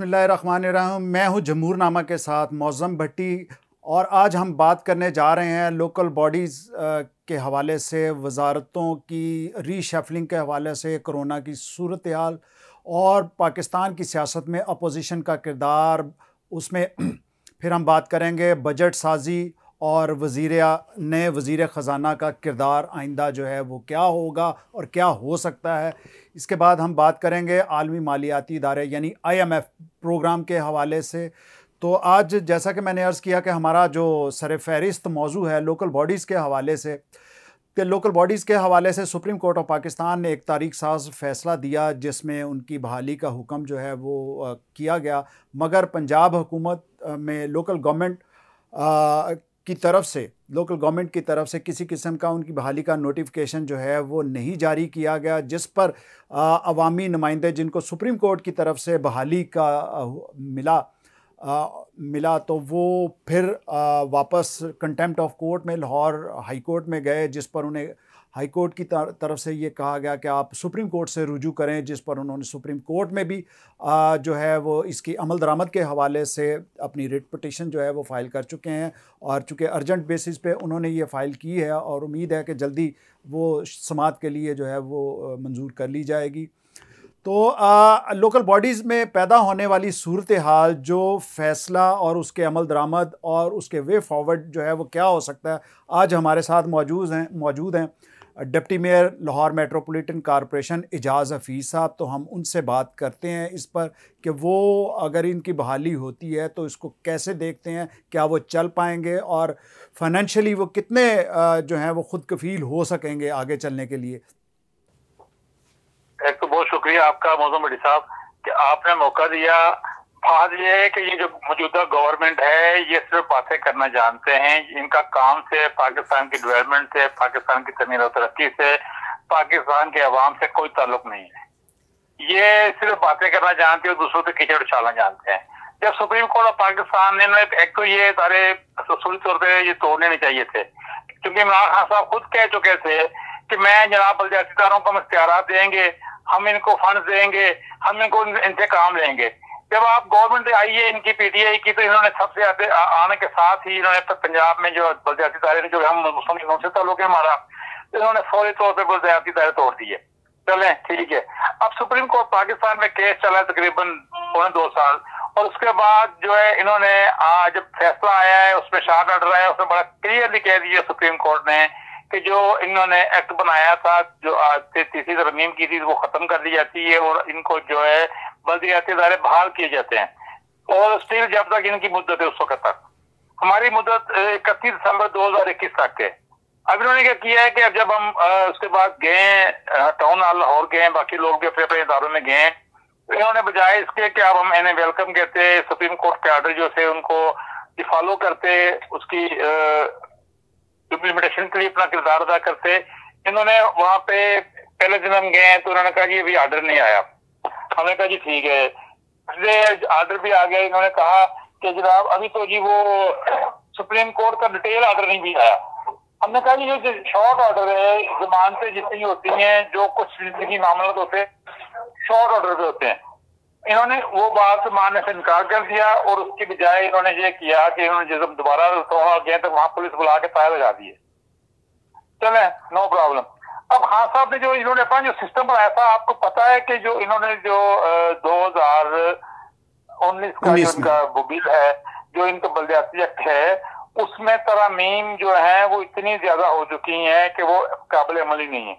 बिस्मिल्लाहिर्रहमानिर्रहीम। मैं हूं जमहूरनामा के साथ मौज़म भट्टी और आज हम बात करने जा रहे हैं लोकल बॉडीज़ के हवाले से, वज़ारतों की रीशफलिंग के हवाले से, कोरोना की सूरत हाल और पाकिस्तान की सियासत में अपोजिशन का किरदार। उसमें फिर हम बात करेंगे बजट साजी और नए वज़ीर ख़ज़ाना का किरदार आइंदा जो है वो क्या होगा और क्या हो सकता है। इसके बाद हम बात करेंगे आलमी मालियाती इदारे यानी IMF प्रोग्राम के हवाले से। तो आज जैसा कि मैंने अर्ज़ किया कि हमारा जो सर फ़हरिस्त मौजू है लोकल बॉडीज़ के हवाले से, कि लोकल बॉडीज़ के हवाले से सुप्रीम कोर्ट ऑफ पाकिस्तान ने एक तारीख साज फ़ैसला दिया जिसमें उनकी बहाली का हुक्म जो है वो किया गया, मगर पंजाब हुकूमत में लोकल गवर्नमेंट की तरफ से किसी किस्म का उनकी बहाली का नोटिफिकेशन जो है वो नहीं जारी किया गया, जिस पर अवामी नुमाइंदे जिनको सुप्रीम कोर्ट की तरफ से बहाली का मिला तो वो फिर वापस कंटेम्प्ट ऑफ कोर्ट में लाहौर हाई कोर्ट में गए, जिस पर उन्हें हाई कोर्ट की तरफ से ये कहा गया कि आप सुप्रीम कोर्ट से रुजू करें, जिस पर उन्होंने सुप्रीम कोर्ट में भी जो है वो इसकी अमल दरामद के हवाले से अपनी रिट पिटीशन जो है वो फ़ाइल कर चुके हैं। और चूँकि अर्जेंट बेसिस पे उन्होंने ये फ़ाइल की है और उम्मीद है कि जल्दी वो समाअत के लिए जो है वो मंजूर कर ली जाएगी। तो लोकल बॉडीज़ में पैदा होने वाली सूरत हाल, जो फ़ैसला और उसके अमल दरामद और उसके वे फॉरवर्ड जो है वो क्या हो सकता है, आज हमारे साथ मौजूद हैं deputy mayor Lahore metropolitan corporation Ejaz Hafeez sahab. तो हम उनसे बात करते हैं इस पर कि वो अगर इनकी बहाली होती है तो इसको कैसे देखते हैं, क्या वो चल पाएंगे और फाइनेंशियली वो कितने जो हैं वो खुद कफील हो सकेंगे आगे चलने के लिए। एक तो बहुत शुक्रिया आपका मौजूद भट्टी साहब कि आपने मौका दिया। बात यह है कि ये जो मौजूदा गवर्नमेंट है ये सिर्फ बातें करना जानते हैं। इनका काम से पाकिस्तान की डेवलपमेंट से, पाकिस्तान की तमीर और तरक्की से, पाकिस्तान के अवाम से कोई ताल्लुक नहीं है। ये सिर्फ बातें करना जानते हैं और दूसरों पे कीचड़ उछालना जानते हैं। जब सुप्रीम कोर्ट ऑफ पाकिस्तान ने एक तो ये सारे असूली तौर पर ये तोड़ने नहीं चाहिए थे, क्योंकि इमरान खान साहब खुद कह चुके थे कि मैं जनाब बलदियातीदारों को इख्तियारात देंगे, हम इनको फंड देंगे, हम इनको इनसे काम लेंगे। जब आप गवर्नमेंट आई है इनकी PTI की, तो इन्होंने सबसे आने के साथ ही इन्होंने पंजाब में जो बलदियाती इदारे जो हम मुस्लिम से ताल्लुक है हमारा, इन्होंने फौरी तौर पर बलदियाती इदारे तोड़ दिए। चलें ठीक है, अब सुप्रीम कोर्ट पाकिस्तान में केस चला है तकरीबन 2.25 साल, और उसके बाद जो है इन्होंने जब फैसला आया है उसमें शार्ट ऑर्डर आया, उसमें बड़ा क्लियरली कह दिया सुप्रीम कोर्ट ने कि जो इन्होंने एक्ट बनाया था, जो तीसरी तरमीम की थी, वो खत्म कर दी जाती है और इनको जो है बल्दियाती इदारे बहाल किए जाते हैं। और स्टिल जब तक इनकी मुद्दत है उस वक्त तक, हमारी मुद्दत 31 दिसंबर 2021 तक है। अब इन्होंने क्या किया है कि अब जब हम उसके बाद गए टाउन हॉल लाहौर गए, बाकी लोग भी अपने अपने इदारों में गए, तो इन्होंने बजाय इसके कि अब हम इन्हें वेलकम कहते, सुप्रीम कोर्ट के ऑर्डर जो थे उनको फॉलो करते, उसकी इम्प्लीमेंटेशन के लिए अपना किरदार अदा करते, इन्होंने वहां पे पहले दिन हम गए तो उन्होंने कहा कि अभी ऑर्डर नहीं आया। हमने कहा जी ठीक है, इसलिए ऑर्डर भी आ गया। इन्होंने कहा कि जनाब अभी तो जी वो सुप्रीम कोर्ट का डिटेल ऑर्डर नहीं भी आया। हमने कहा जी जो शॉर्ट ऑर्डर है, जमानतें जितनी होती हैं, जो कुछ जिंदगी मामला होते हैं शॉर्ट ऑर्डर पे होते हैं, इन्होंने वो बात मानने से इनकार कर दिया और उसके बजाय इन्होंने ये किया कि इन्होंने जब दोबारा गए तो वहां पुलिस बुला के फायर लगा दिए। चले नो प्रॉब्लम। अब खान साहब ने जो इन्होंने अपना जो सिस्टम बनाया था, आपको पता है कि जो इन्होंने जो 2019 का जो इनका बिल है, जो इनका बल्दियाती एक्ट है, उसमें तरमीम जो है वो इतनी ज्यादा हो चुकी है कि वो काबिल अमल ही नहीं है।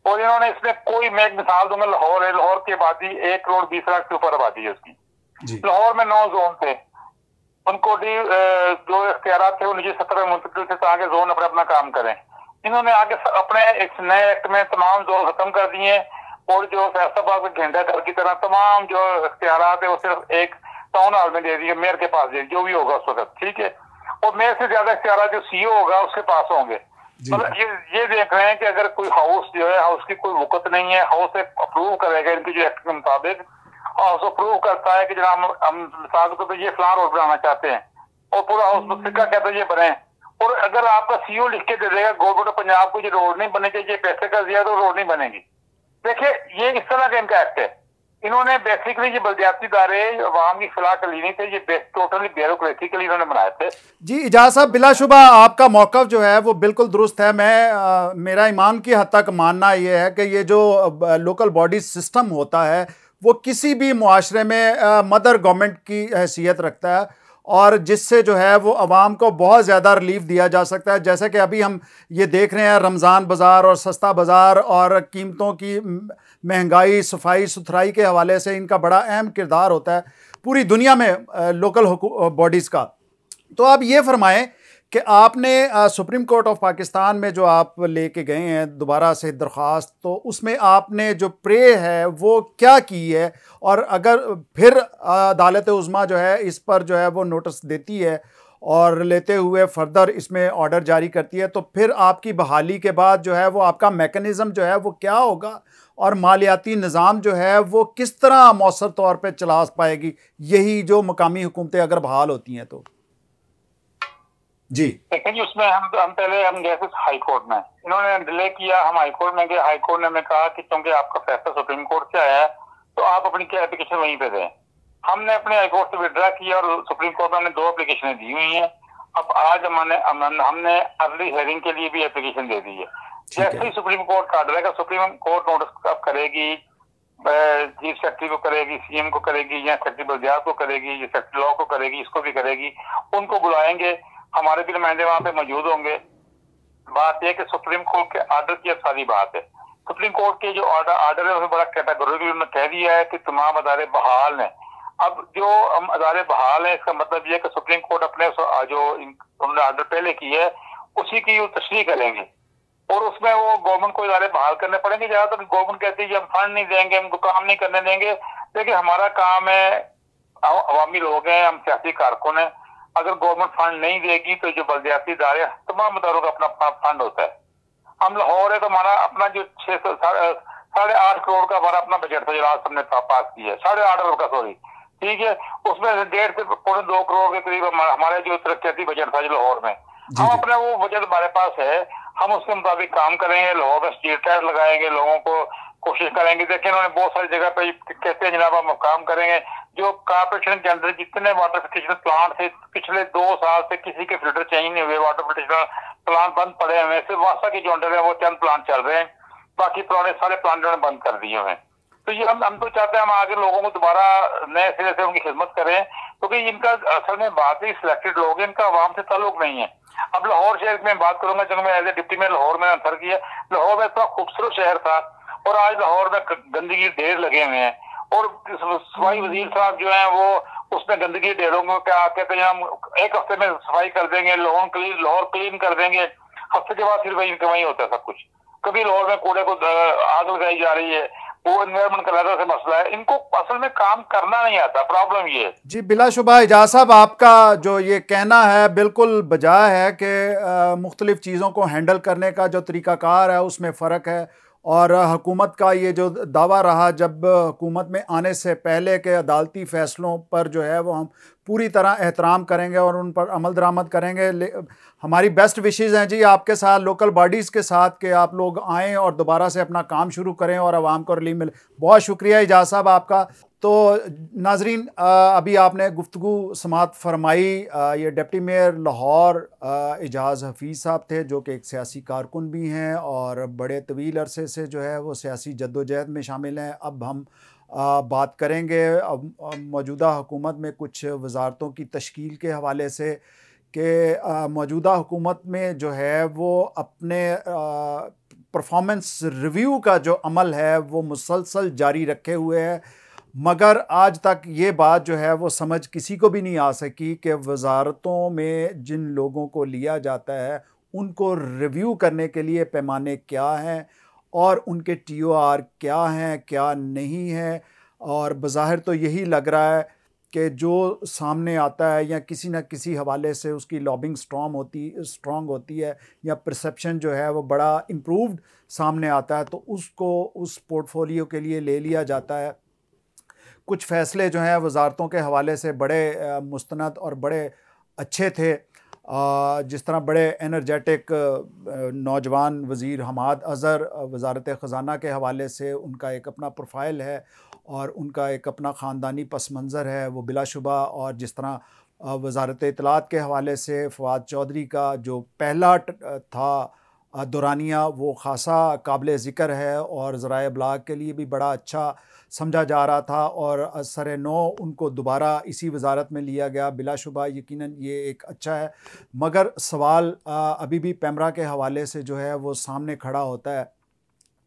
और इन्होंने इसमें कोई, मैं एक मिसाल दूंगा, लाहौर है, लाहौर की आबादी 1,20,00,000 से ऊपर आबादी है उसकी। लाहौर में 9 जोन थे, उनको जो इख्तियारात थे वो निजी सतह पर मुंतकिल थे ताकि जोन अपना अपना काम करें। इन्होंने आगे अपने एक नए एक्ट में तमाम जोन खत्म कर दिए और जो फैसलाबाद में घंटा घर की तरह तमाम जो इख्तियारात है वो सिर्फ एक टाउन हॉल में दे दिए, मेयर के पास दे, जो भी होगा उस वक्त ठीक है। और मेयर से ज्यादा इख्तियारात जो CEO होगा उसके पास होंगे। मतलब ये देख रहे हैं कि अगर कोई हाउस जो है, हाउस की कोई वक़्त नहीं है, हाउस अप्रूव करेगा इनकी जो एक्ट के मुताबिक, हाउस अप्रूव करता है कि जनाब हम मिसाल के तौर पर ये फ्लान रोड बनाना चाहते हैं और पूरा हाउस मुस्तका कहता है ये बने, और अगर आपका CEO लिख के दे देगा गवर्नमेंट ऑफ पंजाब को ये रोड नहीं बने चाहिए, पैसे का दिया तो रोड नहीं बनेगी। देखिए ये इस तरह का इनका एक्ट है। इन्होंने बेसिकली ये बलदियाती इदारे अवाम की सलाह के लिए नहीं थे, ये टोटली ब्यूरोक्रेसी के लिए इन्होंने बनाए थे। जी इजाज़ साहब, बिलाशुबा आपका मौक़िफ़ जो है वो बिल्कुल दुरुस्त है। मेरा ईमान की हद तक मानना ये है कि ये जो लोकल बॉडी सिस्टम होता है वो किसी भी मुआशरे में मदर गवर्नमेंट की हैसियत रखता है, और जिससे जो है वो आवाम को बहुत ज़्यादा रिलीफ दिया जा सकता है। जैसे कि अभी हम ये देख रहे हैं, रमज़ान बाज़ार और सस्ता बाज़ार और कीमतों की महंगाई, सफाई सुथराई के हवाले से इनका बड़ा अहम किरदार होता है पूरी दुनिया में लोकल बॉडीज़ का। तो आप ये फरमाएं कि आपने सुप्रीम कोर्ट ऑफ पाकिस्तान में जो आप लेके गए हैं दोबारा से दरख्वास्त, तो उसमें आपने जो प्रे है वो क्या की है, और अगर फिर अदालत उज़्मा जो है इस पर जो है वो नोटिस देती है और लेते हुए फर्दर इसमें ऑर्डर जारी करती है, तो फिर आपकी बहाली के बाद जो है वो आपका मेकनिज़म जो है वो क्या होगा, और मालियाती निज़ाम जो है वो किस तरह मौसर तौर पर चला पाएगी यही जो मकामी हुकूमतें अगर बहाल होती हैं तो? जी देखिए जी, उसमें हम पहले हम गए थे हाई कोर्ट में, इन्होंने डिले किया, हम हाई कोर्ट में गए। हाई कोर्ट ने हमें कहा कि क्योंकि आपका फैसला सुप्रीम कोर्ट से आया है तो आप अपनी क्या एप्लीकेशन वहीं पे दें। हमने अपने हाई कोर्ट से विड्रा किया और सुप्रीम कोर्ट में हमने 2 एप्लीकेशन दी हुई हैं। अब आज हमने अर्ली हेयरिंग के लिए भी एप्लीकेशन दे दी है। जैसे ही सुप्रीम कोर्ट का ऑर्डर है, सुप्रीम कोर्ट नोटिस अब करेगी, चीफ सेक्रेटरी को करेगी, सीएम को करेगी, या सेक्रेटरी बल्दियात को करेगी, या सेक्रेटरी लॉ को करेगी, इसको भी करेगी, उनको बुलाएंगे, हमारे भी नुमाइंदे वहां पे मौजूद होंगे। बात यह कि सुप्रीम कोर्ट के ऑर्डर की सारी बात है। सुप्रीम कोर्ट के जो ऑर्डर है उसमें बड़ा कैटेगोरिकली उन्होंने कह दिया है कि तमाम अदारे बहाल हैं। अब जो हम अदारे बहाल हैं, इसका मतलब यह है कि सुप्रीम कोर्ट अपने जो उन्होंने ऑर्डर पहले की है उसी की तशरीह करेंगे, और उसमें वो गवर्नमेंट को इदारे बहाल करने पड़ेंगे। ज्यादातर गवर्नमेंट कहती है कि हम फंड नहीं देंगे, हमको काम नहीं करने देंगे, लेकिन हमारा काम है, अवामी लोग हैं, हम सियासी कारकुन हैं। अगर गवर्नमेंट फंड नहीं देगी तो जो बल्दियाती इदारे, तमाम इदारों का अपना फंड होता है। हम लाहौर है तो हमारा अपना जो 8.5 करोड़ का हमारा अपना बजट था जो आज हमने पास किया है, 8.5 करोड़ का, सॉरी, ठीक है। उसमें 1.5 से 2 करोड़ के करीब हमारे जो तरक्याती बजट था जो लाहौर में, हम अपना वो बजट हमारे पास है, हम उसके मुताबिक काम करेंगे। लाहौर में स्ट्रीट लाइट लगाएंगे, लोगों को कोशिश करेंगे। देखिए उन्होंने बहुत सारी जगह पे कहते हैं जनाब हम काम करेंगे। जो कॉर्पोरेशन के अंदर जितने वाटर फिल्ट्रेशन प्लांट थे पिछले 2 साल से किसी के फिल्टर चेंज नहीं हुए, वाटर फिल्ट्रेशन प्लांट बंद पड़े हुए हैं। सिर्फ वासा के जो अंडर है वो चंद प्लांट चल रहे हैं, बाकी पुराने सारे प्लांट उन्होंने बंद कर दिए हुए हैं। तो ये हम तो चाहते हैं हम आगे लोगों को दोबारा नए सिरे से उनकी खिदमत करें, क्योंकि इनका असल में बात ही सिलेक्टेड लोग हैं, इनका आवाम से ताल्लुक नहीं है। अब लाहौर शहर में बात करूंगा, जब मैं एज ए डिप्टी में लाहौर में अंतर किया, लाहौर में इतना खूबसूरत शहर था और आज लाहौर में गंदगी ढेर लगे हुए हैं, और सफाई वजीर साहब जो है वो उसमें गंदगी ढेरों को क्या कहते हैं, हम 1 हफ्ते में सफाई कर देंगे, लाहौर क्लीन कर देंगे, हफ्ते के बाद फिर वही होता है सब कुछ। कभी लाहौर में कूड़े को आग लगाई जा रही है, वो एनवायरमेंट का अलग से मसला है। इनको असल में काम करना नहीं आता, प्रॉब्लम ये है। जी बिलाशुबा इजाज़ साहब, आपका जो ये कहना है बिल्कुल बजाय है कि मुख्तलिफ़ चीज़ों को हैंडल करने का जो तरीक़ाकार है उसमें फ़र्क है, और हुकूमत का ये जो दावा रहा जब हुकूमत में आने से पहले के अदालती फ़ैसलों पर जो है वो हम पूरी तरह एहतराम करेंगे और उन पर अमल दरामद करेंगे। हमारी बेस्ट विशेज़ हैं जी आपके साथ, लोकल बॉडीज़ के साथ, कि आप लोग आएँ और दोबारा से अपना काम शुरू करें और आवाम को रिलीफ मिले। बहुत शुक्रिया इजाज़ साहब आपका। तो नाजरीन, अभी आपने गुफ्तगू समात फरमाई, ये डिप्टी मेयर लाहौर एजाज़ हफीज़ साहब थे, जो कि एक सियासी कारकुन भी हैं और बड़े तवील अरसे से जो है वो सियासी जद्दोजहद में शामिल हैं। अब हम बात करेंगे मौजूदा हुकूमत में कुछ वजारतों की तश्कील के हवाले से, कि मौजूदा हुकूमत में जो है वो अपने परफॉर्मेंस रिव्यू का जो अमल है वो मुसलसल जारी रखे हुए है, मगर आज तक ये बात जो है वो समझ किसी को भी नहीं आ सकी कि वजारतों में जिन लोगों को लिया जाता है उनको रिव्यू करने के लिए पैमाने क्या हैं और उनके TOR क्या हैं, क्या नहीं है। और बज़ाहिर तो यही लग रहा है कि जो सामने आता है या किसी न किसी हवाले से उसकी लॉबिंग स्ट्रॉन्ग होती है, या परसेप्शन जो है वो बड़ा इम्प्रूव्ड सामने आता है, तो उसको उस पोर्टफोलियो के लिए ले लिया जाता है। कुछ फ़ैसले जो हैं वजारतों के हवाले से बड़े मुस्तनद और बड़े अच्छे थे, जिस तरह बड़े एनर्जेटिक नौजवान वज़ीर हमाद अज़हर वज़ारत ख़ज़ाना के हवाले से उनका एक अपना प्रोफाइल है, और उनका एक अपना ख़ानदानी पस मंज़र है वो बिलाशुबा। और जिस तरह वज़ारत इत्तलात के हवाले से फ़वाद चौधरी का जो पहला था दौरानिया, वो ख़ासा काबिल ज़िक्र है और ज़राए इब्लाग के लिए भी बड़ा अच्छा समझा जा रहा था, और असर-ए-नौ उनको दोबारा इसी वज़ारत में लिया गया। बिलाशुबा यकीनन ये एक अच्छा है, मगर सवाल अभी भी पैमरा के हवाले से जो है वो सामने खड़ा होता है,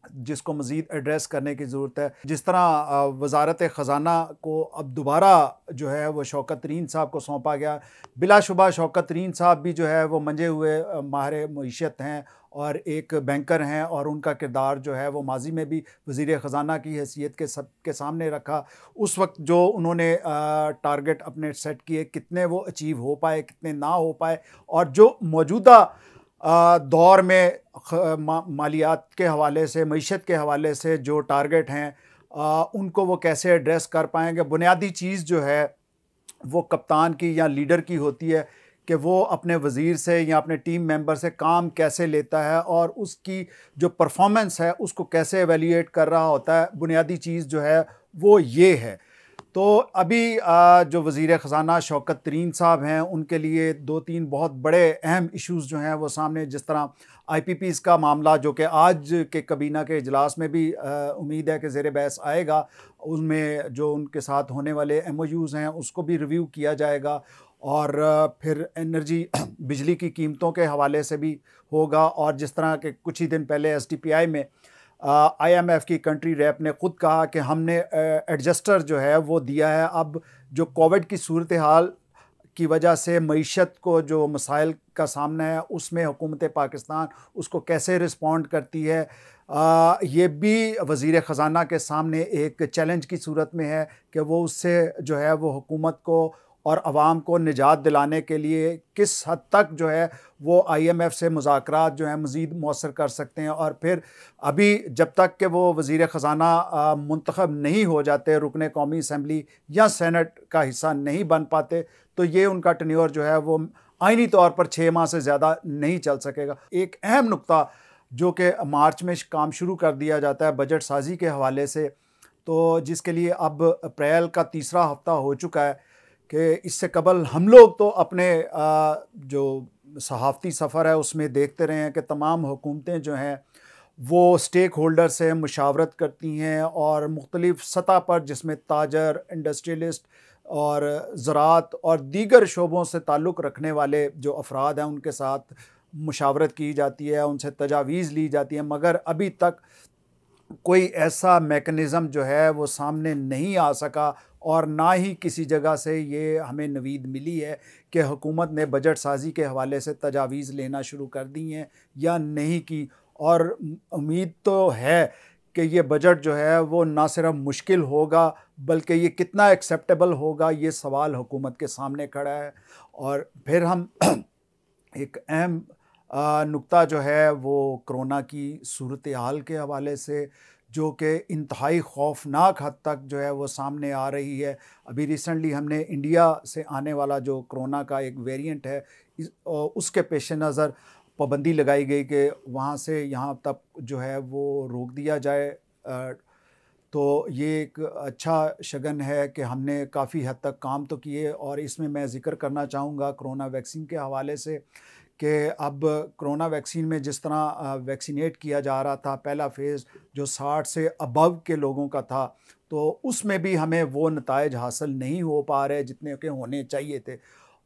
जिसको मज़ीद एड्रेस करने की ज़रूरत है। जिस तरह वज़ारत ख़ज़ाना को अब दोबारा जो है वो शौकत तरीन साहब को सौंपा गया, बिलाशुबा शौकत तरीन साहब भी जो है वो मंजे हुए माहिर मईशत हैं और एक बैंकर हैं, और उनका किरदार जो है वो माजी में भी वज़ीर ख़ज़ाना की हैसियत के सबके सामने रखा। उस वक्त जो उन्होंने टारगेट अपने सेट किए, कितने वो अचीव हो पाए, कितने ना हो पाए, और जो मौजूदा दौर में मालियात के हवाले से, मईशत के हवाले से जो टारगेट हैं, उनको वो कैसे एड्रेस कर पाएंगे। बुनियादी चीज़ जो है वो कप्तान की या लीडर की होती है कि वो अपने वज़ीर से या अपने टीम मेंबर से काम कैसे लेता है और उसकी जो परफॉर्मेंस है उसको कैसे एवेल्यूएट कर रहा होता है। बुनियादी चीज़ जो है वो ये है। तो अभी जो वज़ीर ख़ज़ाना शौकत तरीन साहब हैं, उनके लिए 2-3 बहुत बड़े अहम इश्यूज़ जो हैं वो सामने, जिस तरह IPPs का मामला, जो कि आज के कबीना के इजलास में भी उम्मीद है कि ज़ेर बहस आएगा, उनमें जो उनके साथ होने वाले MOUs हैं उसको भी रिव्यू किया जाएगा, और फिर एनर्जी बिजली की कीमतों के हवाले से भी होगा। और जिस तरह के कुछ ही दिन पहले SDPI में IMF की कंट्री रेप ने ख़ुद कहा कि हमने एडजस्टर जो है वो दिया है। अब जो कोविड की सूरत हाल की वजह से मईशत को जो मसाइल का सामना है, उसमें हुकूमत पाकिस्तान उसको कैसे रिस्पॉन्ड करती है, ये भी वज़ीर ख़ज़ाना के सामने एक चैलेंज की सूरत में है कि वो उससे जो है वो हुकूमत को और अवाम को निजात दिलाने के लिए किस हद तक जो है वो IMF से मुज़ाकरात जो है मज़ीद मौसर कर सकते हैं। और फिर अभी जब तक कि वो वज़ीर ख़ज़ाना मुंतखब नहीं हो जाते, रुकने कौमी असम्बली या सेनेट का हिस्सा नहीं बन पाते, तो ये उनका टेन्योर जो है वो आइनी तौर पर 6 माह से ज़्यादा नहीं चल सकेगा। एक अहम नुक्ता जो कि मार्च में काम शुरू कर दिया जाता है बजट साजी के हवाले से, तो जिसके लिए अब अप्रैल का तीसरा हफ्ता हो चुका है, कि इससे कबल हम लोग तो अपने जो सहाफ़ती सफ़र है उसमें देखते रहे हैं कि तमाम हुकूमतें जो हैं वो स्टेक होल्डर से मुशावरत करती हैं, और मुख्तलिफ़ सतह पर, जिसमें ताजर, इंडस्ट्रियलिस्ट और ज़राअत और दीगर शोबों से ताल्लुक़ रखने वाले जो अफराद हैं उनके साथ मुशावरत की जाती है, उनसे तजावीज़ ली जाती है, मगर अभी तक कोई ऐसा मेकनिज़म जो है वो सामने नहीं आ सका, और ना ही किसी जगह से ये हमें नवीद मिली है कि हुकूमत ने बजट साजी के हवाले से तजावीज़ लेना शुरू कर दी हैं या नहीं की। और उम्मीद तो है कि ये बजट जो है वो ना सिर्फ मुश्किल होगा, बल्कि ये कितना एक्सेप्टेबल होगा, ये सवाल हुकूमत के सामने खड़ा है। और फिर हम एक अहम नुक्ता जो है वो कोरोना की सूरत हाल के हवाले से, जो कि इंतहाई खौफनाक हद तक जो है वो सामने आ रही है। अभी रिसेंटली हमने इंडिया से आने वाला जो कोरोना का एक वेरिएंट है, उसके पेश नज़र पाबंदी लगाई गई कि वहाँ से यहाँ तक जो है वो रोक दिया जाए। तो ये एक अच्छा शगन है कि हमने काफ़ी हद तक काम तो किए। और इसमें मैं ज़िक्र करना चाहूँगा कोरोना वैक्सीन के हवाले से, कि अब कोरोना वैक्सीन में जिस तरह वैक्सीनेट किया जा रहा था, पहला फ़ेज़ जो 60 से अबव के लोगों का था, तो उसमें भी हमें वो नताइज हासिल नहीं हो पा रहे जितने के होने चाहिए थे।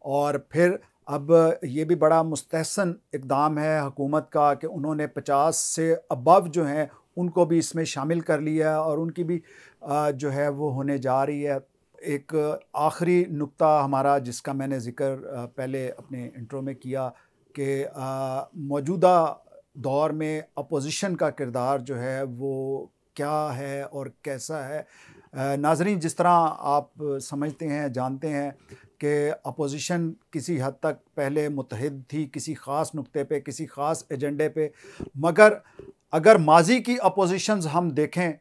और फिर अब ये भी बड़ा मुस्तहसन इक़दाम है हुकूमत का कि उन्होंने 50 से अबव जो हैं उनको भी इसमें शामिल कर लिया है, और उनकी भी जो है वो होने जा रही है। एक आखिरी नुक्ता हमारा, जिसका मैंने ज़िक्र पहले अपने इंट्रो में किया, कि मौजूदा दौर में अपोजिशन का किरदार जो है वो क्या है और कैसा है। नाज़रीन, जिस तरह आप समझते हैं, जानते हैं कि अपोजिशन किसी हद तक पहले मुत्तहिद थी किसी ख़ास नुक्ते पे, किसी ख़ास एजेंडे पे, मगर अगर माजी की अपोजिशंस हम देखें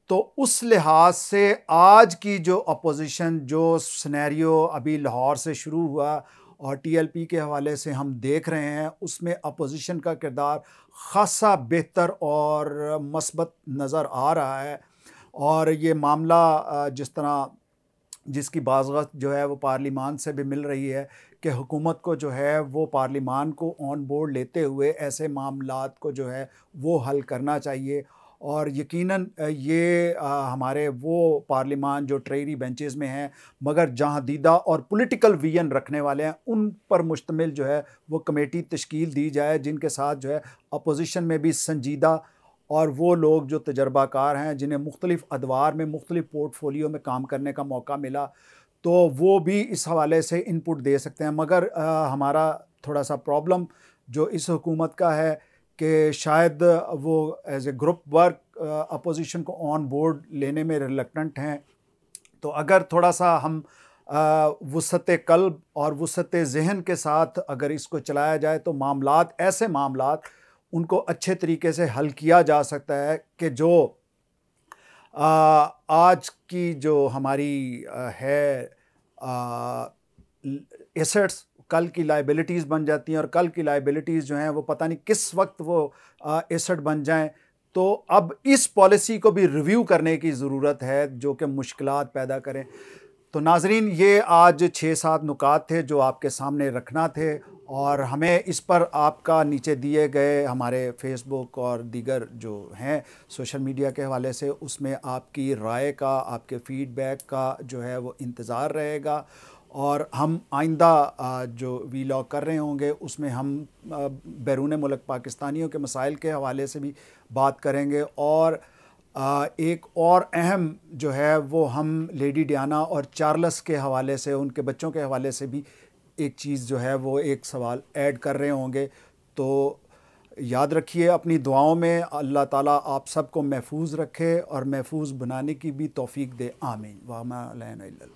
तो उस लिहाज से आज की जो अपोजिशन, जो सिनेरियो अभी लाहौर से शुरू हुआ और TLP के हवाले से हम देख रहे हैं, उसमें अपोजिशन का किरदार ख़ासा बेहतर और मस्बत नज़र आ रहा है। और ये मामला जिस तरह जिसकी बाज़गत जो है वो पार्लिमान से भी मिल रही है कि हुकूमत को जो है वो पार्लिमान को ऑन बोर्ड लेते हुए ऐसे मामलात को जो है वो हल करना चाहिए। और यकीनन ये हमारे वो पार्लिमान जो ट्रेरी बेंचेस में हैं मगर जहाँ दीदा और पॉलिटिकल विजन रखने वाले हैं, उन पर मुश्तमिल जो है वो कमेटी तश्कील दी जाए जिनके साथ जो है अपोजिशन में भी संजीदा और वो लोग जो तजर्बाकार हैं, जिन्हें मुख्तलिफ़ अदवार में मुख्तलिफ़ पोर्टफोलियो में काम करने का मौका मिला, तो वो भी इस हवाले से इनपुट दे सकते हैं। मगर हमारा थोड़ा सा प्रॉब्लम जो इस हुकूमत का है कि शायद वो as a group work opposition को ऑन बोर्ड लेने में रिलक्टेंट हैं। तो अगर थोड़ा सा हम वुसअत क़ल्ब और वुसअत ज़हन के साथ अगर इसको चलाया जाए तो मामलात, ऐसे मामलात उनको अच्छे तरीके से हल किया जा सकता है कि जो आज की जो हमारी है एसेट्स कल की लाइबिलिटीज़ बन जाती हैं और कल की लाइबिलिटीज़ जो हैं वो पता नहीं किस वक्त वो एसेट बन जाएं। तो अब इस पॉलिसी को भी रिव्यू करने की ज़रूरत है जो कि मुश्किलात पैदा करें। तो नाज़रीन, ये आज 6-7 नुकात थे जो आपके सामने रखना थे और हमें इस पर आपका नीचे दिए गए हमारे फेसबुक और दीगर जो हैं सोशल मीडिया के हवाले से उसमें आपकी राय का, आपके फ़ीडबैक का जो है वो इंतज़ार रहेगा। और हम आइंदा जो वीलॉग कर रहे होंगे उसमें हम बैरून मुल्क पाकिस्तानियों के मसाइल के हवाले से भी बात करेंगे। और एक और अहम जो है वो हम लेडी डियाना और चार्ल्स के हवाले से, उनके बच्चों के हवाले से भी एक चीज़ जो है वो एक सवाल ऐड कर रहे होंगे। तो याद रखिए अपनी दुआओं में अल्लाह ताला आप सबको महफूज रखे और महफूज बनाने की भी तौफीक दे। आमीन। व मा अलैना इल्लल।